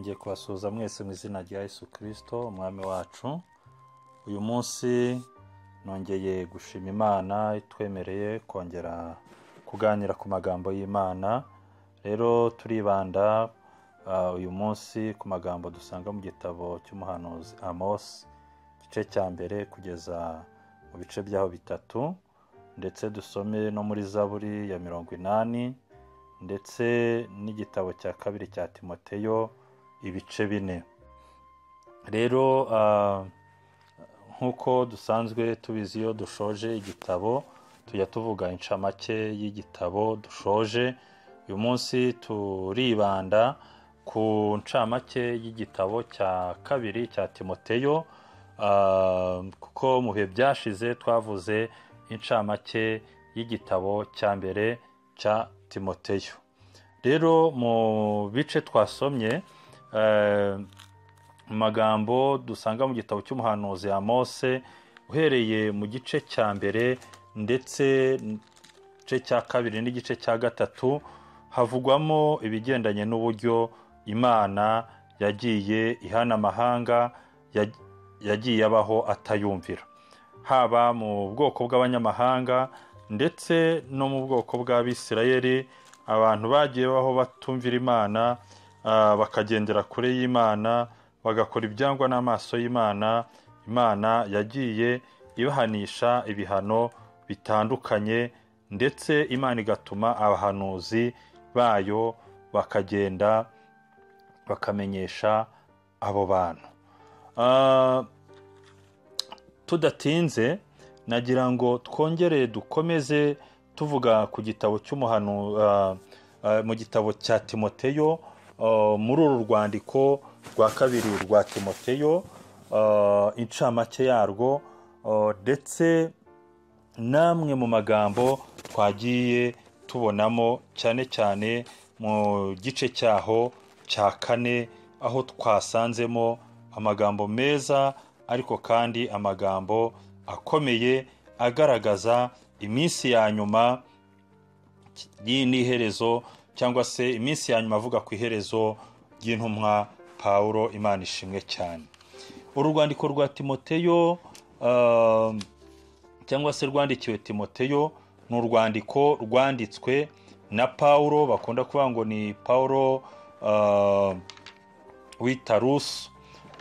nongeye kubasuhuza mwese mu izina rya Yesu Kristo umwami wacu. Uyu munsi nongeye gushima Imana itwemereye kongera kuganira ku magambo y'Imana. Rero turibanda uyu munsi ku magambo dusanga mu gitabo cy'umuhanuzi Amos, igice cya mbere kugeza mu bice byaho bitatu, ndetse dusome no muri Zaburi ya 80, ndetse n'igitabo cya kabiri cya Timoteyo ibice 4. Rero nkuko dusanzwe tubizi, iyo dushoje igitabo tujya tuvuga incamake y'igitabo dushoje. Uyu munsi turibanda ku ncamake y'igitabo cya kabiri cya Timoteyo, kuko mu bihe byashize twavuze incamake y'igitabo cya mbere cya Timoteyo. Rero mu bice twasomye, magambo dusanga mu gitabo cy'umuhanuzi Amos, uhereye mu gice cya mbere ndetse igice cya kabiri n'igice cya gatatu, havugwamo ibigendanye n'uburyo Imana yagiye ihana amahanga yagiye abaho atayumvira, haba mu bwoko bw'abanyamahanga ndetse no mu bwoko bw'Abisirayeli. Abantu bagiye baho batumvira Imana, bakagendera kure y'Imana, bagakora ibyangwa n'amaso y'Imana. Imana yagiye ibahanisha ibihano bitandukanye, ndetse Imana igatuma abahanuzi bayo bakagenda bakamenyesha abo bantu. Tudatinze, nagira ngo twongere dukomeze tuvuga ku gitabo mu gitabo cya Timoteyo, muri uru rwandiko rwa kabiri rwa Timoteyo, incamake yarwo, ndetse namwe mu magambo twagiye tubonamo, cyane cyane mu gice cyaho cya 4, aho twasanzemo amagambo meza, ariko kandi amagambo akomeye agaragaza iminsi ya nyuma n'iherezo, cyangwa se iminsi ya nyuma avuga ku iherezo ry'intumwa Pawulo. Imana ishimwe cyane. Uru rwandiko rwa Timoteyo, cyangwa se rwandikiwe Timoteyo, ni urwandiko rwanditswe na Pawulo. Bakunda kuvuga ngo ni Pawulo w'Itaruso,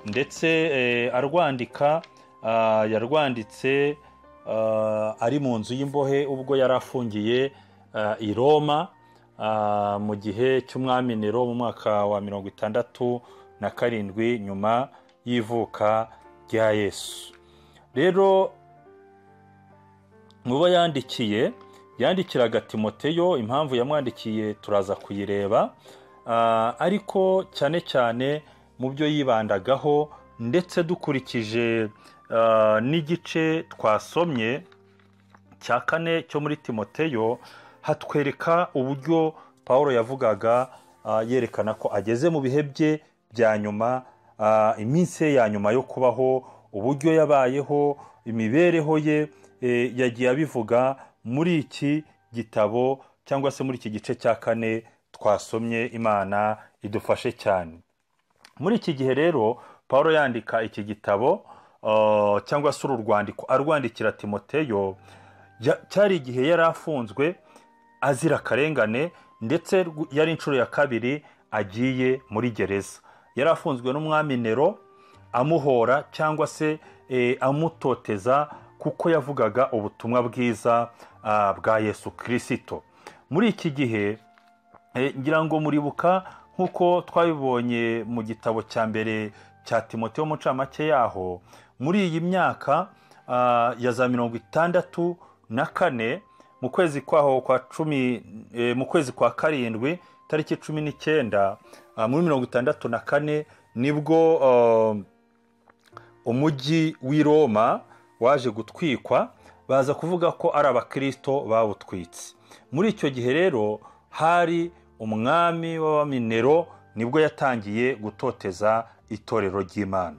ndetse arwandika yarwanditse ari mu nzu y'imbohe ubwo yari afungiye i Roma, mu gihe cy'umwami Nero, mu mwaka wa 67 nyuma y'ivuka rya Yesu. Rero mubo yandikiraga Timoteyo, impamvu yamwandikiye turaza kuyireba, ariko cyane cyane mu byo yibandagaho, ndetse dukurikije n'igice twasomye cya 4 cyo muri Timoteyo, hatwereka uburyo Pawulo yavugaga, yerekana ko ageze mu bihe bye bya nyuma, iminsi ya nyuma yo kubaho, uburyo yabayeho, imibereho ye, yagiye abivuga muri iki gitabo, cyangwa se muri iki gice cya 4 twasomye. Imana idufashe cyane. Muri iki gihe rero Pawulo yandika iki gitabo, cyangwa se uru rwandiko arwandikira Timoteyo, cyari igihe yari afunzwe azira akarengane, ndetse yari inshuro ya kabiri agiye muri gereza. Yari afunzwe n'umwami Nero, amuhora cyangwa se amutoteza, kuko yavugaga ubutumwa bwiza bwa Yesu Kristo. Muri iki gihe, ngira ngo muribuka nkuko twabibonye mu gitabo cya mbere cya Timoteyo mu ncamake yaho, muri iyi myaka ya za 64, mu kwezi kwaho kwa 10, mu kwezi kwa 7 tariki 19, muri 64 nibwo umujyi w'i Roma waje gutwikwa, baza kuvuga ko ari abakristo bawutwitse. Muri icyo gihe rero hari umwami w'abami Nero, nibwo yatangiye gutoteza itorero ry'Imana.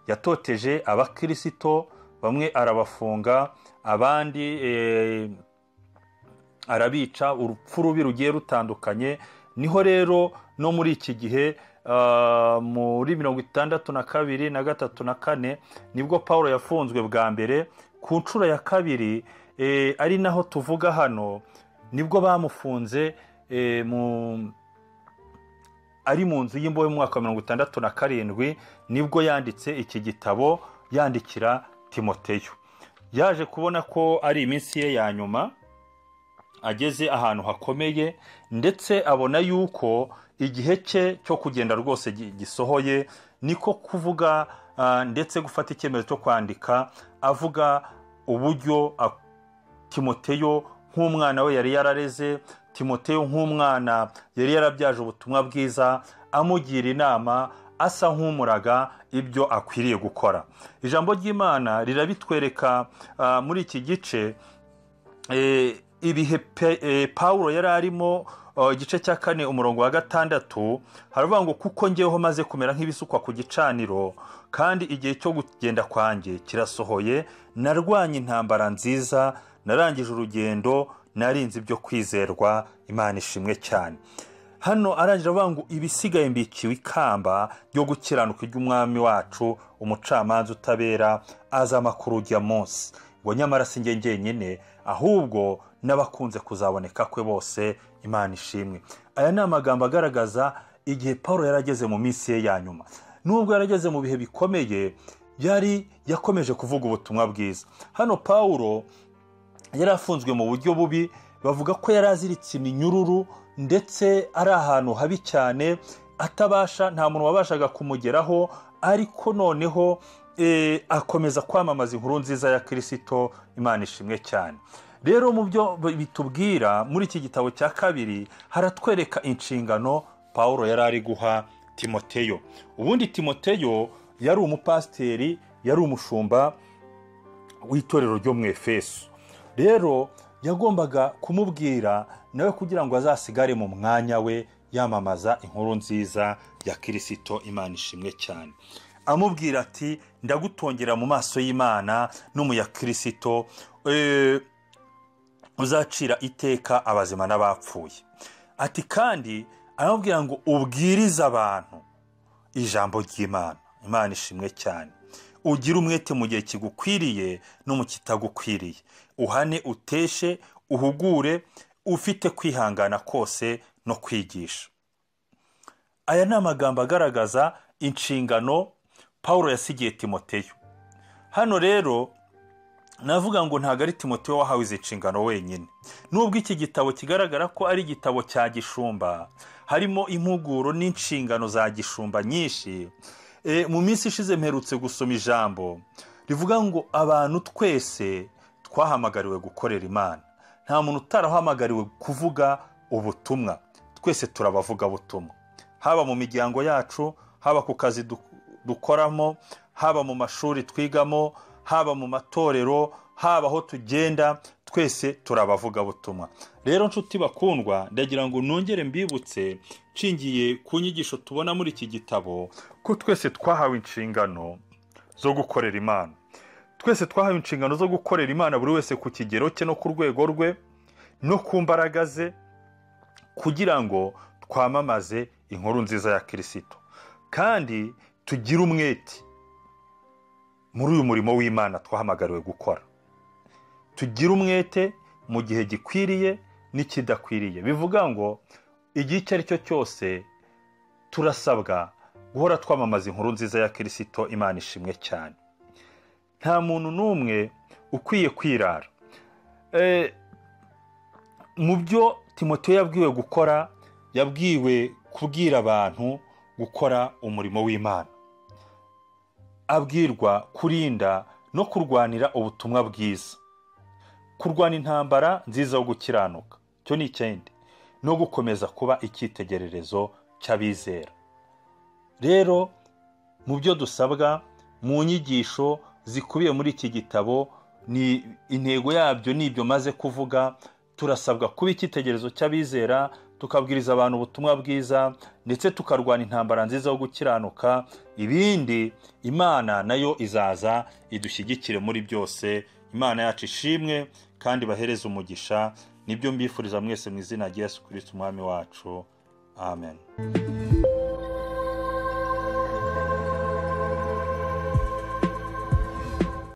Yatoteje abakristo, bamwe arabafunga, abandi arabica, urupfu rubi rugiye rutandukanye. Niho rero no muri iki gihe muri 62 na 3 na 4 nibwo Pawulo yafunzwe bwa mbere. Ku nshuro ya kabiri ari naho tuvuga hano nibwo bamufunze ari mu nzu y'imbohe mu mwaka wa 67 nibwo yanditse iki gitabo yandikira Timoteyo. Yaje kubona ko ari iminsi ye ya nyuma, ageze ahantu hakomeye, ndetse abona yuko igihe cye cyo kugenda rwose gisohoye, niko kuvuga ndetse gufata icyemezo cyo kwandika avuga uburyo Timoteyo nk'umwana we yari yarareze, Timoteyo nk'umwana yari yarabyaje ubutumwa bwiza, amugira inama, asa nk'umuraga ibyo akwiriye gukora. Ijambo ry'Imana rirabitwereka muri iki gice ibihe Pawulo yari arimo. Igice cya 4 umurongo wa 6 haravuga ngo kuko ngeweho maze kumera nk'ibisukwa ku gicaniro, kandi igihe cyo kugenda kwanjye kirasohoye, narwanye intambara nziza, narangije urugendo, narinze ibyo kwizerwa, Imana ishimwe cyane. Hano arangije avuga ngo ibisigaye mbikiwe ikamba ryo gukiranuka ry'umwami wacu, umucamanza utabera, aza amakuru ujya munsi, ngo nyamara si njye njyenyine, ahubwo n'abakunze kuzaboneka kwe bose, Imana ishimwe. Aya ni amagambo agaragaza igihe Pawulo yarageze mu minsi ye ya nyuma. Nubwo yarageze mu bihe bikomeye, yakomeje kuvuga ubutumwa bwiza. Hano Pawulo yari afunzwe mu buryo bubi, bavuga ko yari aziritse iminyururu, ndetse ari ahantu habi cyane, nta muntu wabashaga kumugeraho, ariko noneho akomeza kwamamaza inkuru nziza ya Kristo, Imana ishimwe cyane. Rero mu byo bitubwira muri iki gitabo cya 2 haratwereka inshingano Pawulo yari ari guha Timoteyo. Ubundi Timoteyo yari umupasiteri, yari umushumba w'itorero ryo mu Efeso. Rero yagombaga kumubwira nawe kugira ngo azasigare mu mwanya we yamamaza inkuru nziza ya Kristo, Imana ishimwe cyane. Amubwira ati ndagutongera mu maso y'Imana no mu ya Kristo, uzacira iteka abazima n'abapfuye. Ati kandi aramubwira ngo ubwirize abantu ijambo ry'Imana, Imana ishimwe cyane. Ugire umwete mu gihe kigukwiriye no mu kitagukwiriye, uhane, uteshe, uhugure, ufite kwihangana kose no kwigisha. Aya ni amagambo agaragaza inshingano Pawulo yasigiye Timoteyo. Hano rero navuga ngo ntabwo ari Timoteyo wahawe izi nshingano wenyine. Nubwo iki gitabo kigaragara ko ari igitabo cya gishumba, harimo impuguro n'inshingano za gishumba nyinshi. Mu minsi ishize mperutse gusoma ijambo rivuga ngo abantu twese twahamagariwe gukorera Imana. Nta muntu utarahamagariwe kuvuga ubutumwa. Twese turabavuga butumwa, haba mu miryango yacu, haba ku kazi dukoramo, haba mu mashuri twigamo, haba mu matorero, haba aho tugenda, twese turabavuga butumwa. Rero nshuti bakundwa, ndagira ngo nongere mbibutse nshingiye ku nyigisho tubona muri iki gitabo ko twese twahawe inshingano zo gukorera Imana. Twese twahawe inshingano zo gukorera Imana, buri wese ku kigero cye no ku rwego rwe no ku mbaraga ze, kugira ngo twamamaze inkuru nziza ya Kristo, kandi tugire umwete muri uyu murimo w'Imana twahamagariwe gukora. Tugire umwete mu gihe gikwiriye n'ikidakwiriye. Bivuga ngo igihe icyo ari cyo cyose turasabwa guhora twamamaza inkuru nziza ya Kristo, Imana ishimwe cyane. Nta muntu n'umwe ukwiye kwirara. Mu byo Timoteyo yabwiwe gukora, yabwiwe kubwira abantu gukora umurimo w'Imana. Abwirwa kurinda no kurwanira ubutumwa bwiza, kurwana intambara nziza yo gukiranuka, cyo ni ikindi, no gukomeza kuba icyitegererezo cy'abizera. Rero mu byo dusabwa mu nyigisho zikubiye muri iki gitabo, ni intego yabyo nibyo maze kuvuga. Turasabwa kuba icyitegererezo cy'abizera, tukabwiriza abantu ubutumwa bwiza, ndetse tukarwana intambara nziza yo gukiranuka. Ibindi Imana nayo izaza idushyigikire muri byose. Imana yacu ishimwe kandi bahereze umugisha. Nibyo mbifuriza mwese mu izina rya Yesu Kristo umwami wacu. Amen.